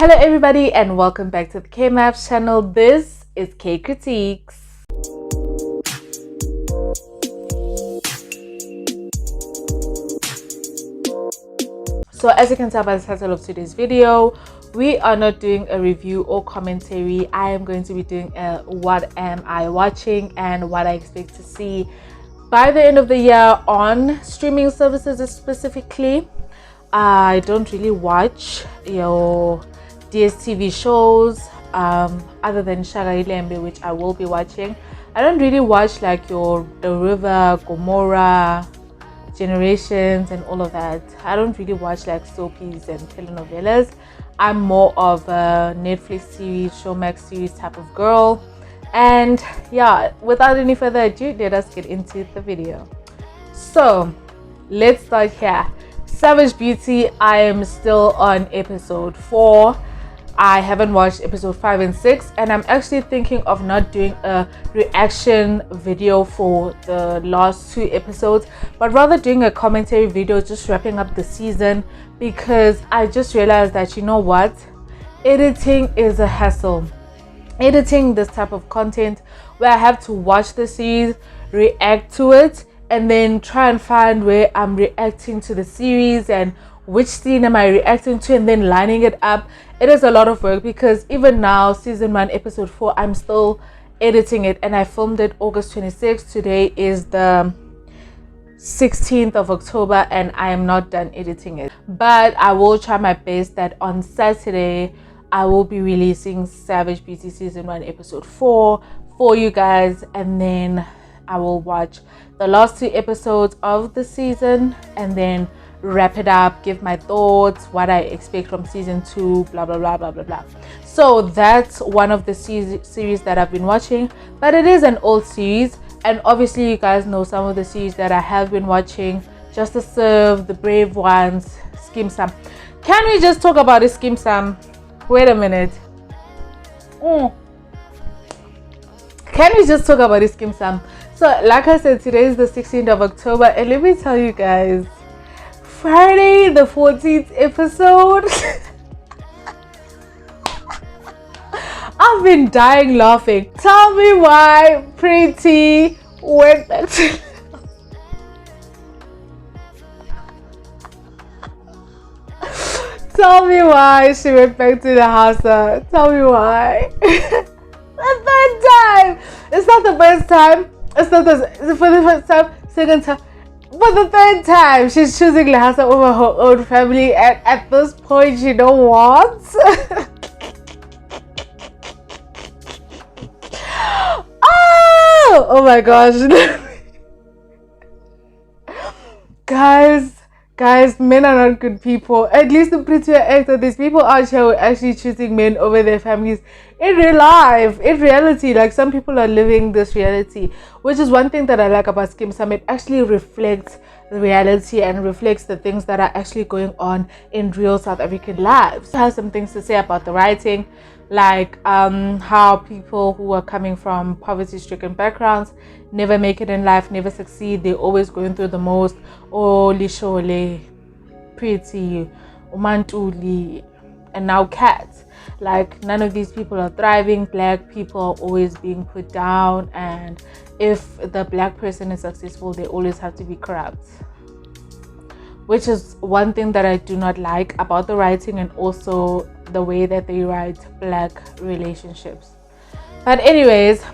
Hello everybody and welcome back to the K Maps channel. This is Kay Kritiques. So as you can tell by the title of today's video, we are not doing a review or commentary. I am going to be doing a what am I watching and what I expect to see by the end of the year on streaming services specifically. I don't really watch your DSTV shows other than Shaga Ilembe, which I will be watching. I don't really watch like your The River, Gomorrah, Generations and all of that. I don't really watch like soapies and telenovelas. I'm more of a Netflix series, Showmax series type of girl. And yeah, without any further ado, let us get into the video. So let's start here. Savage Beauty, I am still on episode 4. I haven't watched episode 5 and 6, and I'm actually thinking of not doing a reaction video for the last 2 episodes, but rather doing a commentary video just wrapping up the season, because I just realized that, you know what, editing is a hassle. Editing this type of content where I have to watch the series, react to it, and then try and find where I'm reacting to the series and which scene am I reacting to, and then lining it up. It is a lot of work, because even now, season 1 episode 4, I'm still editing it, and I filmed it August 26th. Today is the 16th of October and I am not done editing it, but I will try my best that on Saturday I will be releasing Savage Beauty season 1 episode 4 for you guys, and then I will watch the last 2 episodes of the season and then wrap it up, give my thoughts, what I expect from season 2, blah blah blah blah blah blah. So that's one of the series that I've been watching, but it is an old series, and obviously you guys know some of the series that I have been watching: Just to Serve, The Brave Ones, Skim Sam. Can we just talk about this Skim Sam? Wait a minute. Can we just talk about this Skim Sam? So like I said, today is the 16th of October, and let me tell you guys, Friday the 14th episode, I've been dying laughing. Tell me why Pretty went back to tell me why she went back to the house. Tell me why. The third time. It's not the first time. It's not for the first time, second time, but the third time she's choosing Lhasa over her own family, and at this point, you know what? Oh my gosh. Guys, men are not good people. At least the prettier actor, these people out here are actually choosing men over their families in real life, in reality. Like, some people are living this reality, which is one thing that I like about Skim Sam. It actually reflects the reality and reflects the things that are actually going on in real South African lives. I have some things to say about the writing, like how people who are coming from poverty-stricken backgrounds never make it in life, never succeed. They're always going through the most. Oh, Lishole, Pretty, Umantuli, and now Cats. Like, none of these people are thriving. Black people are always being put down, and if the black person is successful, they always have to be corrupt, which is one thing that I do not like about the writing, and also the way that they write black relationships. But anyways,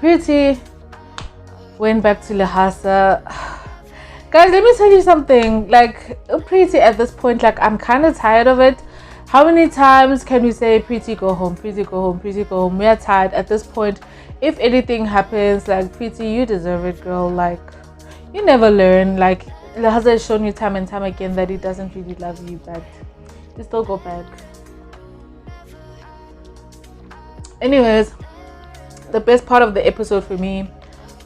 Pretty went back to Lhasa. Guys, let me tell you something. Like, Pretty at this point, like, I'm kind of tired of it. How many times can we say, Pretty, go home, Pretty, go home, Pretty, go home? We are tired at this point. If anything happens, like, Pretty, you deserve it, girl. Like, you never learn. Like, Lhasa has shown you time and time again that he doesn't really love you, but you still go back. Anyways, the best part of the episode for me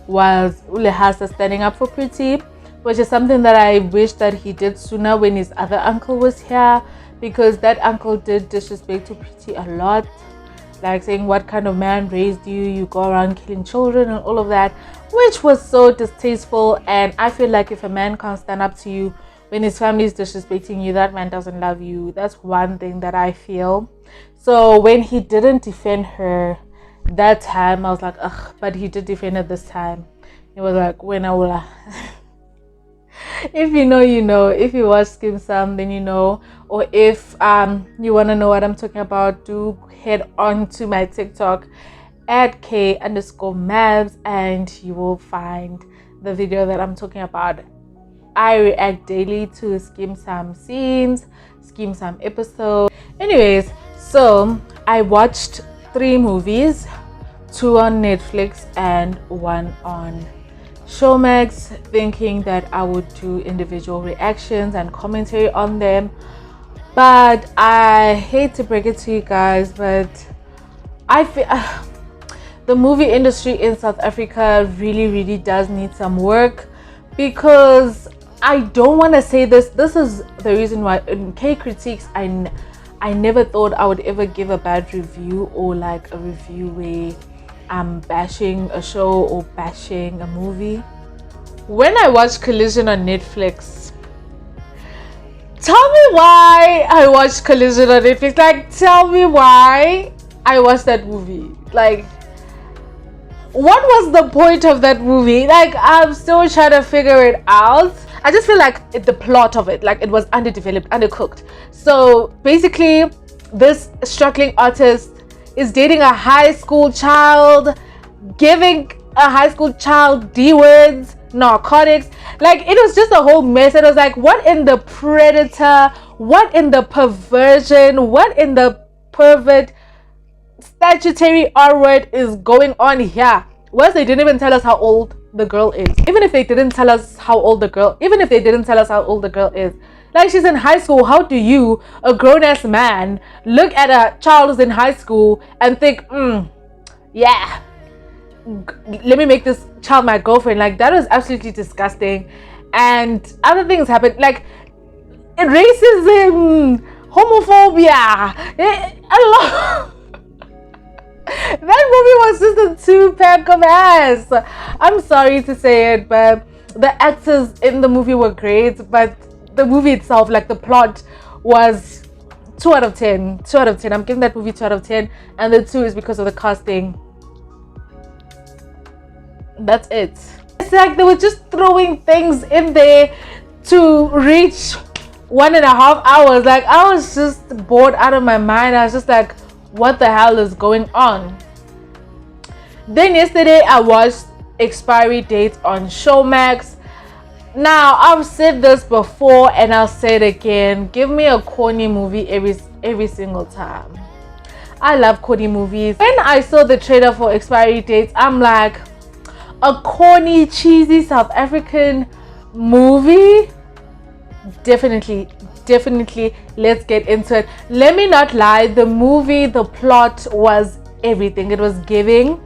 was Lhasa standing up for Pretty, which is something that I wish that he did sooner when his other uncle was here, because that uncle did disrespect to Pretty a lot, like saying, what kind of man raised you, you go around killing children and all of that, which was so distasteful. And I feel like if a man can't stand up to you when his family is disrespecting you, that man doesn't love you. That's one thing that I feel. So when he didn't defend her that time, I was like, ugh, but he did defend her this time. It was like, when I will if you know, you know. If you watch Skim Sam, then you know. Or if you want to know what I'm talking about, do head on to my TikTok at K_Mabs and you will find the video that I'm talking about. I react daily to Skim Sam scenes, Skim Sam episodes. Anyways, so I watched 3 movies, 2 on Netflix and 1 on Showmax, thinking that I would do individual reactions and commentary on them. But I hate to break it to you guys, but I feel the movie industry in South Africa really does need some work, because I don't want to say this is the reason why in Kay Kritiques I never thought I would ever give a bad review, or like a review where I'm bashing a show or bashing a movie. When I watched Collision on Netflix, tell me why I watched Collision on Netflix. Like, tell me why I watched that movie. Like, what was the point of that movie? Like, I'm still trying to figure it out. I just feel like the plot of it, like, it was underdeveloped, undercooked. So basically, this struggling artist is dating a high school child, giving a high school child D-words, narcotics. Like, it was just a whole mess. It was like, what in the predator, what in the perversion, what in the pervert statutory R-word is going on here? Worse, they didn't even tell us how old the girl is. Even if they didn't tell us how old the girl is, like, she's in high school. How do you, a grown-ass man, look at a child who's in high school and think, yeah, let me make this child my girlfriend? Like, that was absolutely disgusting. And other things happened, like racism, homophobia, a lot. That movie was just a 2-pack of ass. I'm sorry to say it, but the actors in the movie were great, but the movie itself, like, the plot was 2 out of 10. 2 out of 10. I'm giving that movie 2 out of 10, and the 2 is because of the casting. That's it. It's like they were just throwing things in there to reach 1.5 hours. Like, I was just bored out of my mind. I was just like, what the hell is going on? Then yesterday I watched Expiry Date on Showmax. Now, I've said this before and I'll say it again. Give me a corny movie every single time. I love corny movies. When I saw the trailer for Expiry Date, I'm like, a corny, cheesy South African movie? Definitely, let's get into it. Let me not lie, the movie, the plot was everything. It was giving.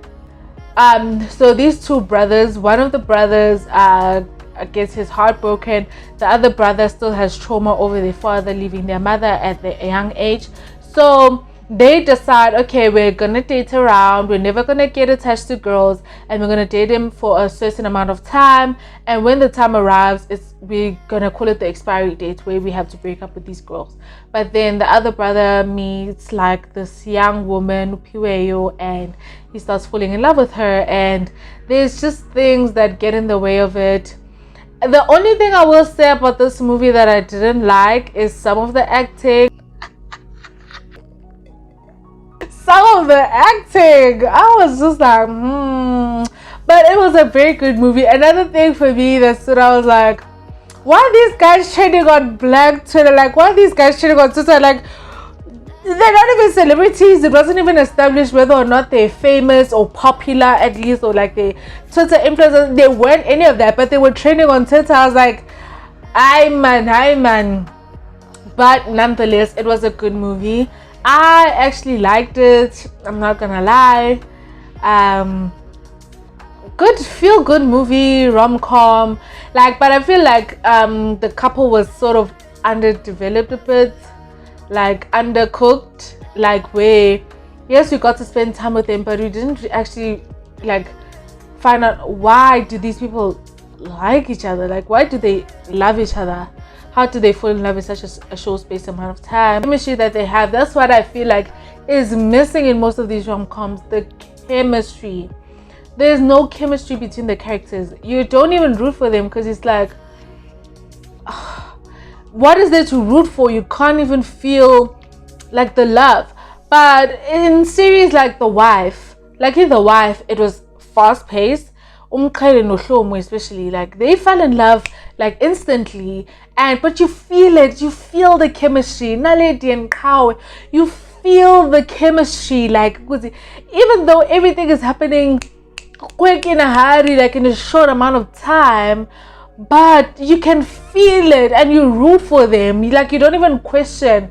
So these 2 brothers, one of the brothers gets his heart broken. The other brother still has trauma over their father leaving their mother at a young age. So they decide, okay, we're gonna date around, we're never gonna get attached to girls, and we're gonna date him for a certain amount of time, and when the time arrives, we're gonna call it the expiry date, where we have to break up with these girls. But then the other brother meets like this young woman, Piweyo, and he starts falling in love with her, and there's just things that get in the way of it. The only thing I will say about this movie that I didn't like is some of the acting. Some of the acting, I was just like, But it was a very good movie. Another thing for me that stood out was like, why are these guys trending on Black Twitter? Like, why are these guys trending on Twitter? Like, they're not even celebrities. It wasn't even established whether or not they're famous or popular, at least, or like they Twitter influencers. They weren't any of that, but they were trending on Twitter. I was like, aye man. But nonetheless, it was a good movie. I actually liked it. I'm not gonna lie. Good, feel good movie, rom-com. Like, but I feel like the couple was sort of underdeveloped a bit, like undercooked. Like, where yes, we got to spend time with them, but we didn't actually like find out why do these people like each other. Like, why do they love each other? how do they fall in love in such a short space amount of time? Chemistry that they have, that's what I feel like is missing in most of these rom-coms. The chemistry. There's no chemistry between the characters. You don't even root for them because it's like, what is there to root for? You can't even feel like the love. But in series like The Wife, it was fast paced. Especially, like, they fell in love like instantly, but you feel it. You feel the chemistry. Naledi and Cow, you feel the chemistry, like, even though everything is happening quick, in a hurry, like in a short amount of time, but you can feel it and you root for them. Like, you don't even question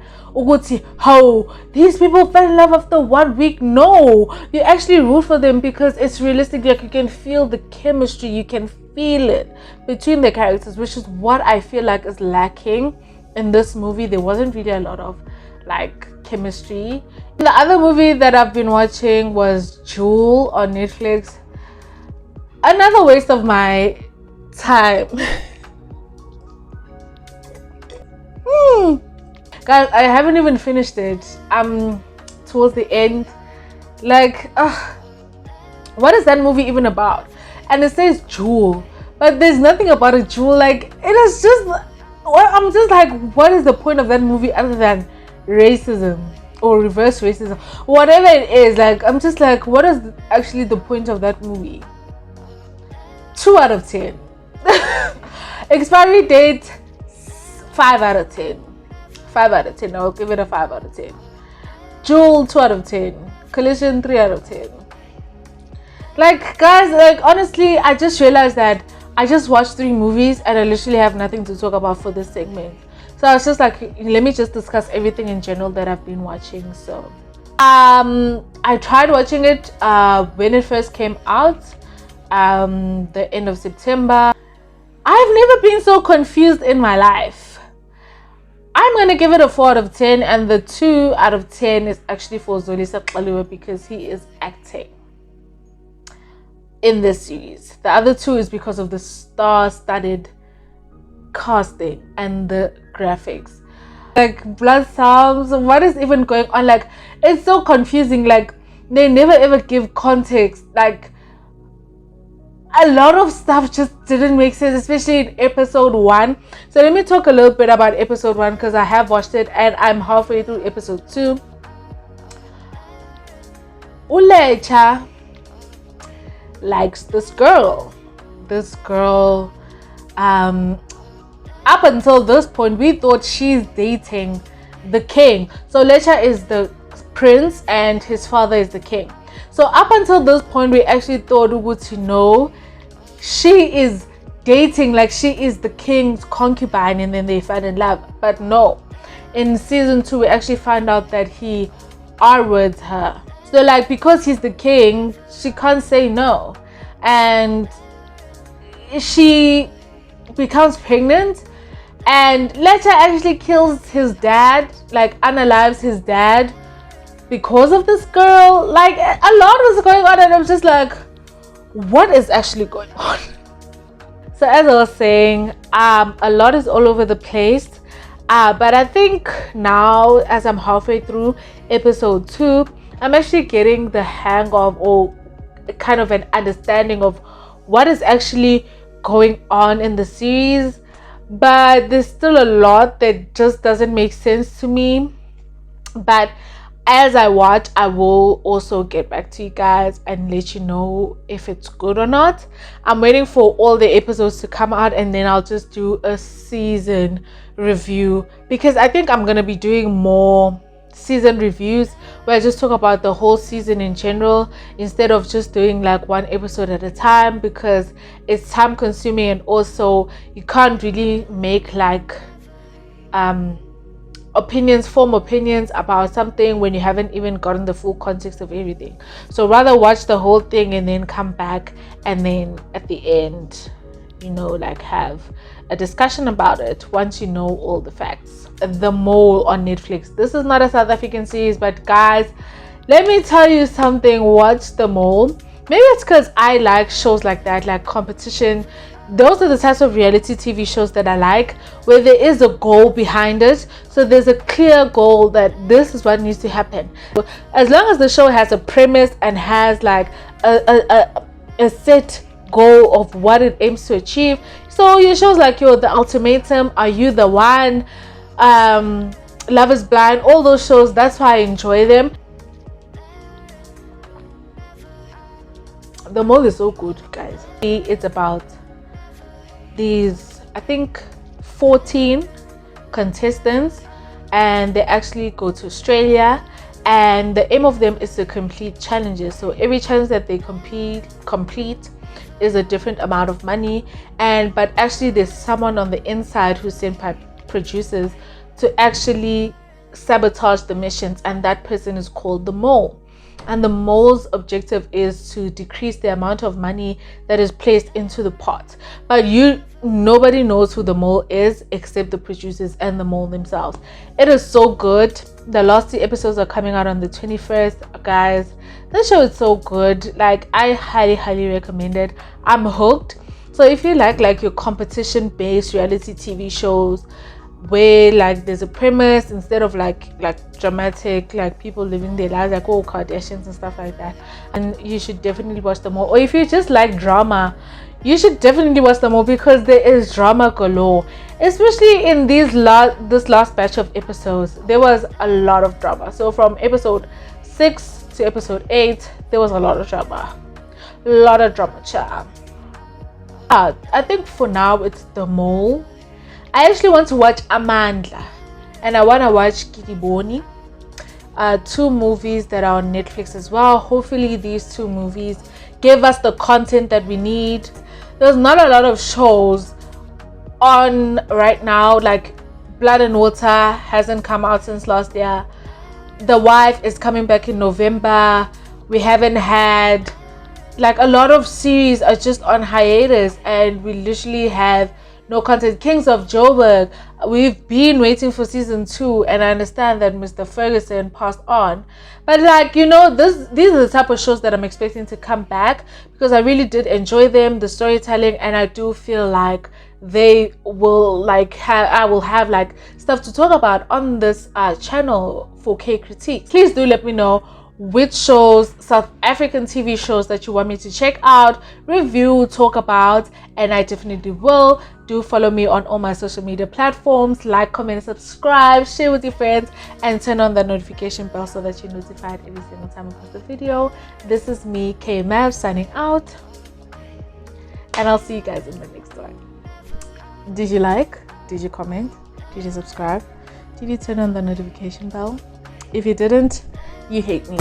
how these people fell in love after 1 week. No, you actually root for them because it's realistic. Like, you can feel the chemistry, you can feel it between the characters, which is what I feel like is lacking in this movie. There wasn't really a lot of like chemistry. The other movie that I've been watching was Jewel on Netflix. Another waste of my time. Guys, I haven't even finished it. I'm towards the end. Like, what is that movie even about? And it says Jewel, but there's nothing about a jewel. Like, it is just, I'm just like, what is the point of that movie other than racism or reverse racism, whatever it is? Like, I'm just like, what is actually the point of that movie? 2 out of 10. Expiry date 5 out of 10. 5 out of 10. I'll give it a 5 out of 10. Jewel 2 out of 10. Collision 3 out of 10. Like, guys, like, honestly, I just realized that I just watched 3 movies and I literally have nothing to talk about for this segment. So I was just like, let me just discuss everything in general that I've been watching. So I tried watching it when it first came out, the end of September. I've never been so confused in my life. I'm going to give it a 4 out of 10, and the 2 out of 10 is actually for Zolisa Xaliwe because he is acting in this series. The other 2 is because of the star-studded casting and the graphics. Like, blood sounds, what is even going on? Like, it's so confusing. Like, they never ever give context. Like, a lot of stuff just didn't make sense, especially in episode 1. So let me talk a little bit about episode 1 because I have watched it and I'm halfway through episode 2. Ulecha likes this girl. Up until this point, we thought she's dating the king. So Lecha is the prince and his father is the king. So up until this point, we actually thought no, she is dating, like she is the king's concubine, and then they fell in love. But no, in season 2, we actually find out that he R-words her. So like, because he's the king, she can't say no, and she becomes pregnant, and Lecha actually kills his dad, like unalives his dad because of this girl. Like, a lot was going on and I'm just like, what is actually going on? So as I was saying, a lot is all over the place, but I think now, as I'm halfway through episode 2, I'm actually getting the hang of, or kind of an understanding of, what is actually going on in the series. But there's still a lot that just doesn't make sense to me. But as I watch, I will also get back to you guys and let you know if it's good or not. I'm waiting for all the episodes to come out, and then I'll just do a season review, because I think I'm going to be doing more season reviews where I just talk about the whole season in general, instead of just doing like one episode at a time, because it's time consuming, and also you can't really make like form opinions about something when you haven't even gotten the full context of everything. So rather watch the whole thing and then come back, and then at the end, you know, like have a discussion about it once you know all the facts. The Mole on Netflix. This is not a South African series, but guys, let me tell you something. Watch The Mole. Maybe it's because I like shows like that, like competition those are the types of reality TV shows that I like, where there is a goal behind it. So there's a clear goal that this is what needs to happen. As long as the show has a premise and has like a set goal of what it aims to achieve. So your shows like The Ultimatum, Are You the One, Love is Blind, all those shows, that's why I enjoy them. The Mole is so good, guys. It's about these, I think, 14 contestants, and they actually go to Australia, and the aim of them is to complete challenges. So every challenge that they complete is a different amount of money, but actually there's someone on the inside who's sent by producers to actually sabotage the missions, and that person is called the Mole. And the Mole's objective is to decrease the amount of money that is placed into the pot. But nobody knows who the Mole is except the producers and the Mole themselves. It is so good. The last 2 episodes are coming out on the 21st. Guys, this show is so good. Like, I highly recommend it. I'm hooked. So if you like your competition based reality TV shows where like there's a premise instead of like dramatic, like people living their lives like Kardashians and stuff like that, and you should definitely watch them all. Or if you just like drama, you should definitely watch them all, because there is drama galore, especially in this last batch of episodes. There was a lot of drama. So from episode 6 to episode 8, there was a lot of drama, child. I think for now it's the Mole. I actually want to watch Amandla, and I want to watch Kikiboni, 2 movies that are on Netflix as well. Hopefully these 2 movies give us the content that we need. There's not a lot of shows on right now. Like Blood and Water hasn't come out since last year. The Wife is coming back in November. We haven't had, like, a lot of series are just on hiatus, and we literally have no content. Kings of Joburg, we've been waiting for season 2, and I understand that Mr. Ferguson passed on, but like, these are the type of shows that I'm expecting to come back, because I really did enjoy them, the storytelling, and I do feel like they will I will have like stuff to talk about on this channel for Kay Kritiques. Please do let me know which shows, South African TV shows, that you want me to check out, review, talk about, and I definitely will. Do follow me on all my social media platforms. Like, comment, subscribe, share with your friends, and turn on the notification bell so that you're notified every single time I post a video. This is me, Kay Mav, signing out, and I'll see you guys in the next one. Did you like? Did you comment? Did you subscribe? Did you turn on the notification bell? If you didn't, you hate me.